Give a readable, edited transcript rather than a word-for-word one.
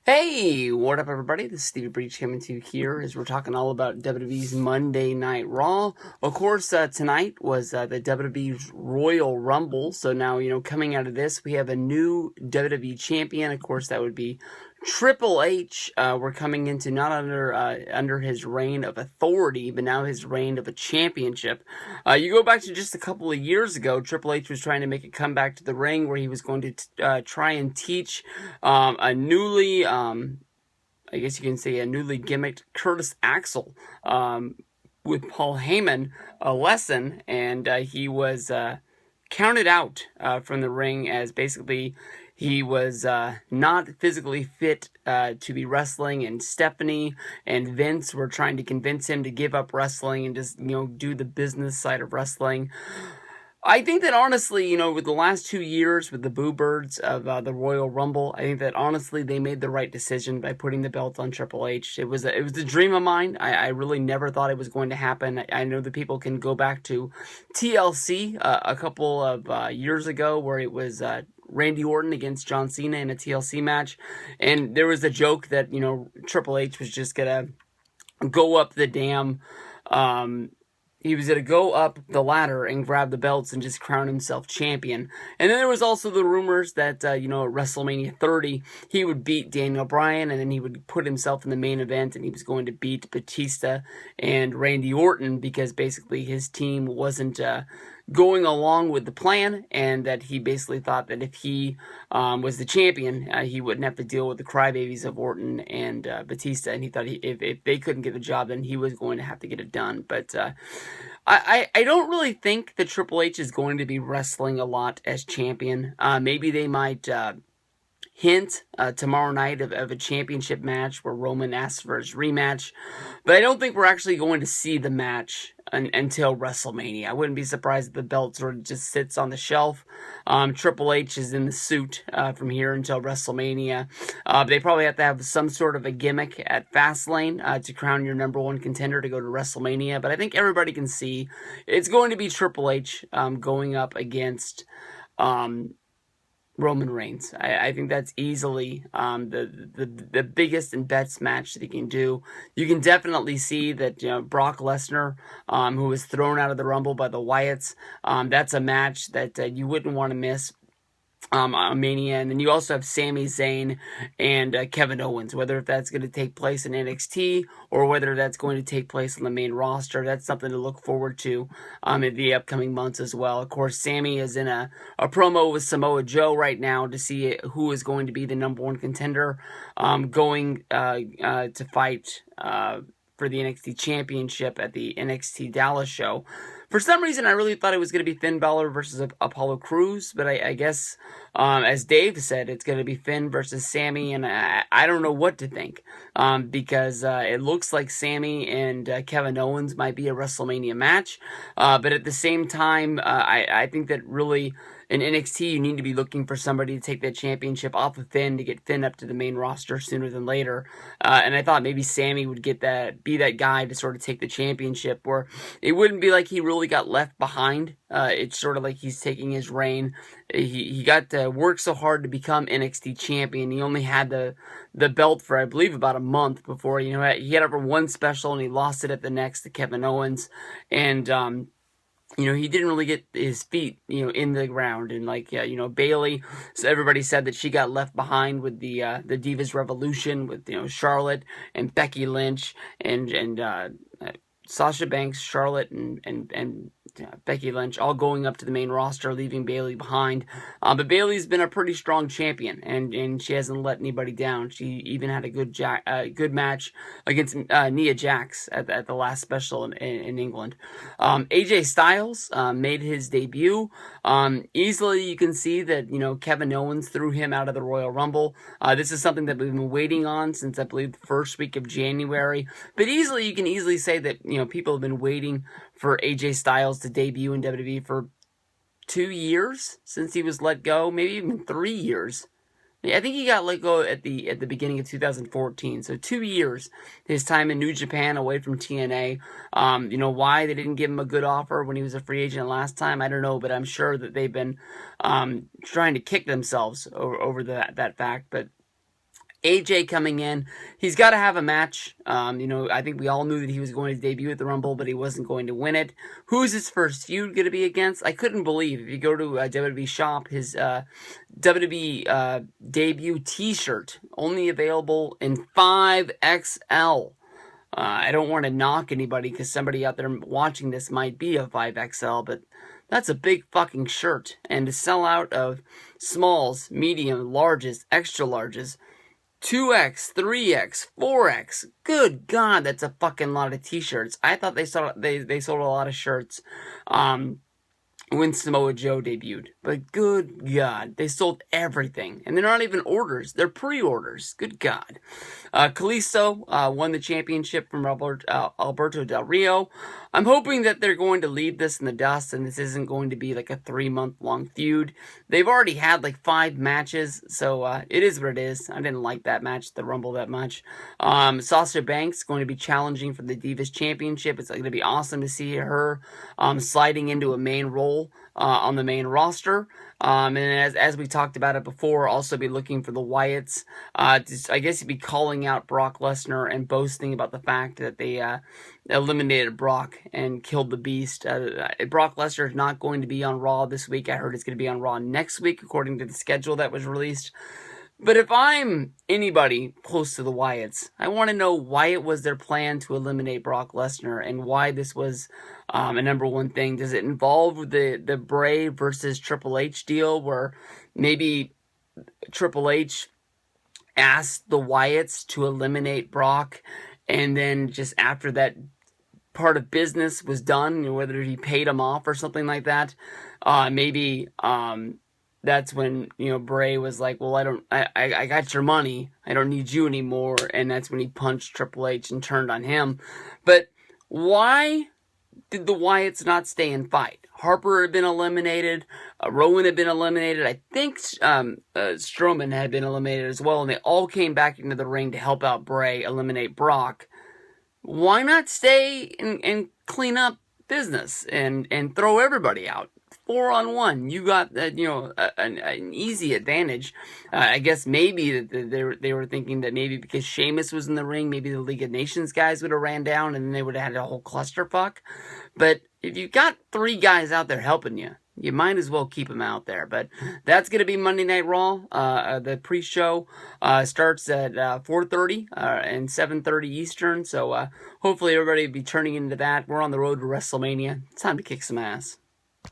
Hey, what up, everybody? This is Stevie Breach coming to you here as we're talking all about WWE's Monday Night Raw. Of course, tonight was the WWE's Royal Rumble. So now, coming out of this, we have a new WWE champion. Of course, that would be Triple H. We're coming into not under his reign of authority, but now his reign of a championship. You go back to just a couple of years ago, Triple H was trying to make a comeback to the ring where he was going to try and teach a newly, I guess you can say, a newly gimmicked Curtis Axel with Paul Heyman a lesson, and he was counted out from the ring as basically he was not physically fit to be wrestling, and Stephanie and Vince were trying to convince him to give up wrestling and just, do the business side of wrestling. I think that honestly, with the last 2 years with the Boo Birds of the Royal Rumble, I think that honestly they made the right decision by putting the belt on Triple H. It was a dream of mine. I really never thought it was going to happen. I know that people can go back to TLC a couple of years ago where it was Randy Orton against John Cena in a TLC match, and there was a joke that Triple H was just gonna go up the damn. He was going to go up the ladder and grab the belts and just crown himself champion. And then there was also the rumors that, at WrestleMania 30, he would beat Daniel Bryan, and then he would put himself in the main event, and he was going to beat Batista and Randy Orton because basically his team wasn't going along with the plan, and that he basically thought that if he was the champion, he wouldn't have to deal with the crybabies of Orton and Batista, and he thought if they couldn't get the job, then he was going to have to get it done. But I don't really think that Triple H is going to be wrestling a lot as champion. Maybe they might hint tomorrow night of a championship match where Roman asks for his rematch, but I don't think we're actually going to see the match until WrestleMania. I wouldn't be surprised if the belt sort of just sits on the shelf. Triple H is in the suit from here until WrestleMania. They probably have to have some sort of a gimmick at Fastlane to crown your number one contender to go to WrestleMania, but I think everybody can see it's going to be Triple H going up against Roman Reigns. I think that's easily the biggest and best match that he can do. You can definitely see that Brock Lesnar, who was thrown out of the Rumble by the Wyatts, that's a match that you wouldn't want to miss. Mania, and then you also have Sami Zayn and Kevin Owens. Whether if that's going to take place in NXT or whether that's going to take place on the main roster, that's something to look forward to in the upcoming months as well. Of course, Sami is in a promo with Samoa Joe right now to see who is going to be the number one contender going to fight for the NXT Championship at the NXT Dallas show. For some reason, I really thought it was going to be Finn Balor versus Apollo Crews, but I guess, as Dave said, it's going to be Finn versus Sami, and I don't know what to think, because it looks like Sami and Kevin Owens might be a WrestleMania match, but at the same time, I think that really in NXT, you need to be looking for somebody to take that championship off of Finn to get Finn up to the main roster sooner than later. And I thought maybe Sami would be that guy to sort of take the championship, where it wouldn't be like he really got left behind. It's sort of like he's taking his reign. He got to work so hard to become NXT champion. He only had the belt for, I believe, about a month before, he had over one special and he lost it at the next to Kevin Owens. And, he didn't really get his feet, in the ground. And Bayley, so everybody said that she got left behind with the Divas Revolution with, Charlotte and Becky Lynch and Sasha Banks, Charlotte, and Becky Lynch all going up to the main roster, leaving Bayley behind. But Bayley's been a pretty strong champion, and she hasn't let anybody down. She even had a good match against Nia Jax at the last special in England. AJ Styles made his debut. Easily you can see that, Kevin Owens threw him out of the Royal Rumble. This is something that we've been waiting on since, I believe, the first week of January. But you can easily say that, people have been waiting for AJ Styles to debut in WWE for 2 years since he was let go, maybe even 3 years. I think he got let go at the beginning of 2014, so 2 years, his time in New Japan away from TNA. Why they didn't give him a good offer when he was a free agent last time, I don't know, but I'm sure that they've been trying to kick themselves over that fact. But AJ coming in, he's got to have a match. I think we all knew that he was going to debut at the Rumble, but he wasn't going to win it. Who's his first feud going to be against? I couldn't believe, if you go to WWE Shop, his WWE debut t-shirt, only available in 5XL. I don't want to knock anybody because somebody out there watching this might be a 5XL, but that's a big fucking shirt. And to sell out of smalls, medium, larges, extra larges, 2X, 3X, 4X. Good God, that's a fucking lot of t-shirts. I thought they sold a lot of shirts when Samoa Joe debuted. But good God, they sold everything. And they're not even orders, they're pre-orders. Good God. Kalisto won the championship from Alberto Del Rio. I'm hoping that they're going to leave this in the dust and this isn't going to be like a 3-month-long feud. They've already had like 5 matches, so it is what it is. I didn't like that match at the Rumble that much. Sasha Banks going to be challenging for the Divas Championship. It's going to be awesome to see her sliding into a main role on the main roster. And as we talked about it before, also be looking for the Wyatts. I guess you'd be calling out Brock Lesnar and boasting about the fact that they eliminated Brock and killed the Beast. Brock Lesnar is not going to be on Raw this week. I heard it's going to be on Raw next week, according to the schedule that was released. But if I'm anybody close to the Wyatts, I want to know why it was their plan to eliminate Brock Lesnar and why this was a number one thing. Does it involve the Bray versus Triple H deal where maybe Triple H asked the Wyatts to eliminate Brock and then just after that part of business was done, whether he paid him off or something like that, that's when, Bray was like, well, I got your money. I don't need you anymore. And that's when he punched Triple H and turned on him. But why did the Wyatts not stay and fight? Harper had been eliminated. Rowan had been eliminated. I think Strowman had been eliminated as well. And they all came back into the ring to help out Bray eliminate Brock. Why not stay and clean up business and throw everybody out? 4-on-1, you got an easy advantage. I guess maybe they were thinking that maybe because Sheamus was in the ring, maybe the League of Nations guys would have ran down and then they would have had a whole clusterfuck. But if you got 3 guys out there helping you, you might as well keep them out there. But that's going to be Monday Night Raw. The pre-show starts at 4:30 and 7:30 Eastern. So hopefully everybody will be turning into that. We're on the road to WrestleMania. It's time to kick some ass.